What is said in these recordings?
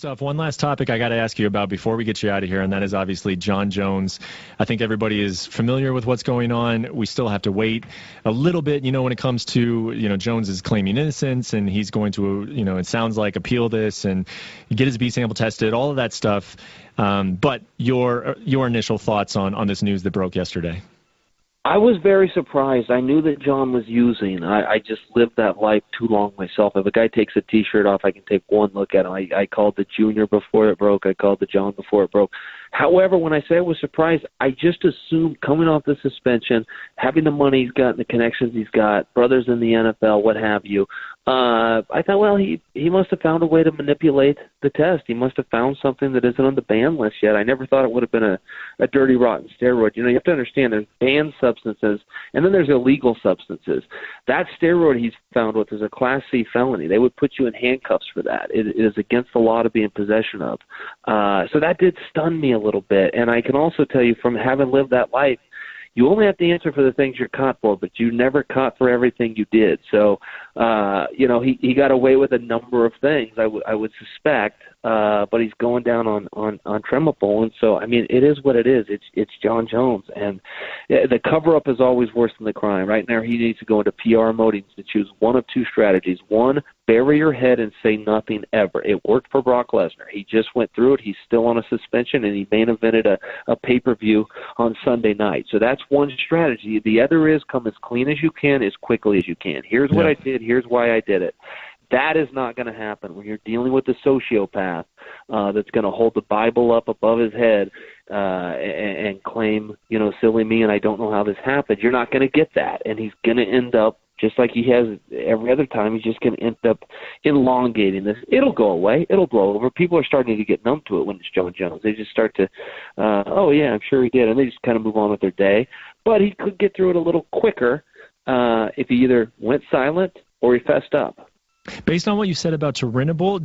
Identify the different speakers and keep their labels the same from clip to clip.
Speaker 1: stuff. One last topic I got to ask you about before we get you out of here, and that is obviously Jon Jones. I think everybody is familiar with what's going on. We still have to wait a little bit, when it comes to, Jones is claiming innocence, and he's going to, it sounds like appeal this and get his B sample tested, all of that stuff. But your initial thoughts on this news that broke yesterday?
Speaker 2: I was very surprised. I knew that Jon was using. I just lived that life too long myself. If a guy takes a T-shirt off, I can take one look at him. I called the Junior before it broke. I called the Jon before it broke. However, when I say I was surprised, I just assumed coming off the suspension, having the money he's got and the connections he's got, brothers in the NFL, what have you, I thought, well, he must have found a way to manipulate the test. He must have found something that isn't on the ban list yet. I never thought it would have been a dirty, rotten steroid. You have to understand there's banned substances, and then there's illegal substances. That steroid he's found with is a Class C felony. They would put you in handcuffs for that. It is against the law to be in possession of. So that did stun me a little bit. And I can also tell you from having lived that life, you only have to answer for the things you're caught for, but you never caught for everything you did. So, he got away with a number of things, I would suspect, but he's going down on Tremable. And so, it is what it is. It's Jon Jones. And the cover-up is always worse than the crime. Right now, he needs to go into PR mode. He needs to choose one of two strategies. One, bury your head and say nothing ever. It worked for Brock Lesnar. He just went through it. He's still on a suspension, and he main evented a pay-per-view on Sunday night. So that's one strategy. The other is come as clean as you can, as quickly as you can. Here's what I did. Here's why I did it. That is not going to happen when you're dealing with a sociopath that's going to hold the Bible up above his head and claim, silly me, and I don't know how this happened. You're not going to get that, and he's going to end up just like he has every other time. He's just going to end up elongating this. It'll go away. It'll blow over. People are starting to get numb to it when it's Jon Jones. They just start to, oh, yeah, I'm sure he did, and they just kind of move on with their day. But he could get through it a little quicker if he either went silent or he fessed up.
Speaker 1: Based on what you said about Turinabol,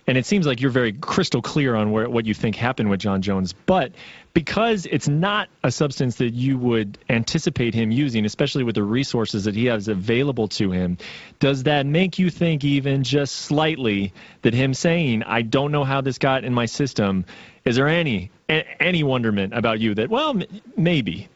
Speaker 1: and it seems like you're very crystal clear on what you think happened with Jon Jones, but because it's not a substance that you would anticipate him using, especially with the resources that he has available to him, does that make you think even just slightly that him saying, I don't know how this got in my system, is there any wonderment about you that, well, maybe?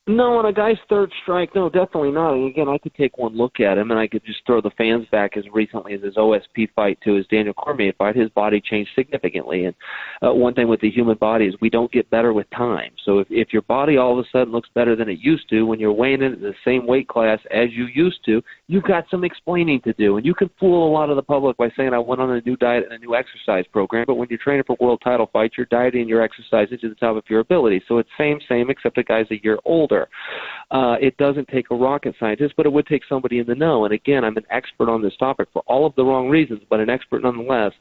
Speaker 2: No, on a guy's third strike, no, definitely not. And again, I could take one look at him, and I could just throw the fans back as recently as his OSP fight to his Daniel Cormier fight. His body changed significantly. And one thing with the human body is we don't get better with time. So if your body all of a sudden looks better than it used to when you're weighing in at the same weight class as you used to, you've got some explaining to do. And you can fool a lot of the public by saying I went on a new diet and a new exercise program, but when you're training for world title fights, you're dieting and you're exercising to the top of your ability. So it's same, except the guy's a year older. It doesn't take a rocket scientist, but it would take somebody in the know. And again, I'm an expert on this topic for all of the wrong reasons, but an expert nonetheless.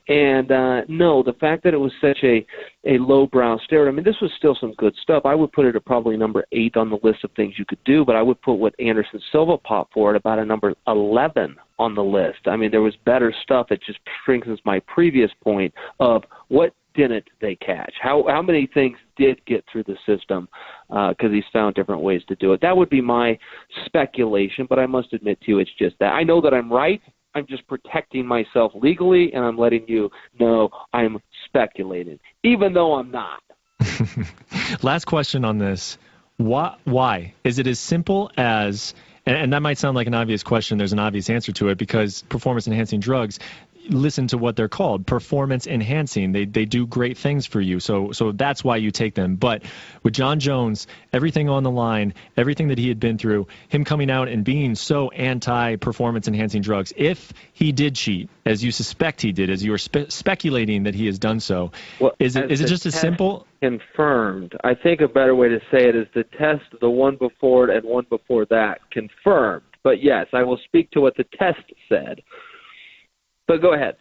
Speaker 2: And no, the fact that it was such a lowbrow steroid, this was still some good stuff. I would put it at probably number 8 on the list of things you could do, but I would put what Anderson Silva popped for at about a number 11 on the list. There was better stuff. It just strengthens my previous point of what didn't they catch? How many things did get through the system because he's found different ways to do it? That would be my speculation, but I must admit to you it's just that. I know that I'm right. I'm just protecting myself legally, and I'm letting you know I'm speculating, even though I'm not.
Speaker 1: Last question on this. Why? Is it as simple as, and that might sound like an obvious question, there's an obvious answer to it, because performance-enhancing drugs, listen to what they're called, performance enhancing. They do great things for you. So that's why you take them. But with Jon Jones, everything on the line, everything that he had been through, him coming out and being so anti-performance enhancing drugs, if he did cheat, as you suspect he did, as you were speculating that he has done so, well, is it just as simple?
Speaker 2: Confirmed. I think a better way to say it is the test, the one before it and one before that, confirmed. But yes, I will speak to what the test said. But go ahead.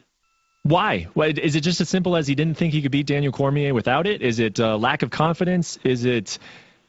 Speaker 1: Why? Is it just as simple as he didn't think he could beat Daniel Cormier without it? Is it lack of confidence? Is it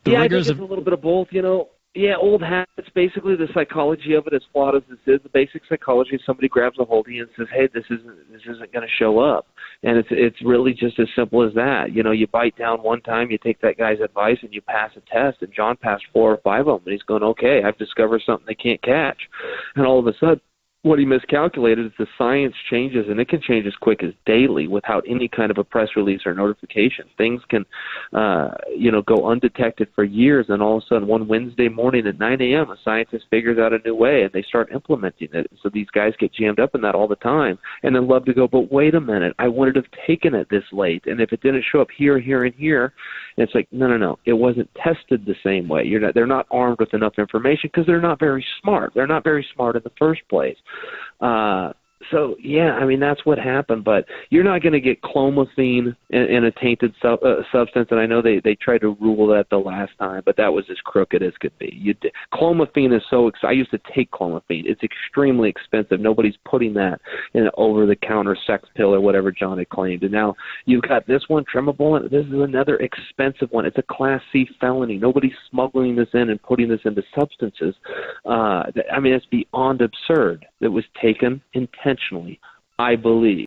Speaker 1: the rigors
Speaker 2: I think it's a little bit of both. Yeah, old habits. Basically, the psychology of it, as flawed as this is, the basic psychology is somebody grabs a hold of you and says, "Hey, this isn't going to show up," and it's really just as simple as that. You bite down one time, you take that guy's advice, and you pass a test. And Jon passed 4 or 5 of them, and he's going, "Okay, I've discovered something they can't catch," and all of a sudden, What he miscalculated is the science changes, and it can change as quick as daily without any kind of a press release or notification. Things can, go undetected for years, and all of a sudden one Wednesday morning at 9 a.m., a scientist figures out a new way, and they start implementing it. So these guys get jammed up in that all the time, and then love to go, but wait a minute, I wouldn't have taken it this late, and if it didn't show up here, here, and here, and it's like, no, it wasn't tested the same way. They're not armed with enough information because they're not very smart. They're not very smart in the first place. So, yeah, I mean, that's what happened. But you're not going to get clomiphene in a tainted substance, and I know they tried to rule that the last time, but that was as crooked as could be. Clomiphene is so – I used to take clomiphene. It's extremely expensive. Nobody's putting that in an over-the-counter sex pill or whatever John had claimed. And now you've got this one, Tremabulin. This is another expensive one. It's a Class C felony. Nobody's smuggling this in and putting this into substances. I mean, it's beyond absurd. It was taken intentionally, I believe.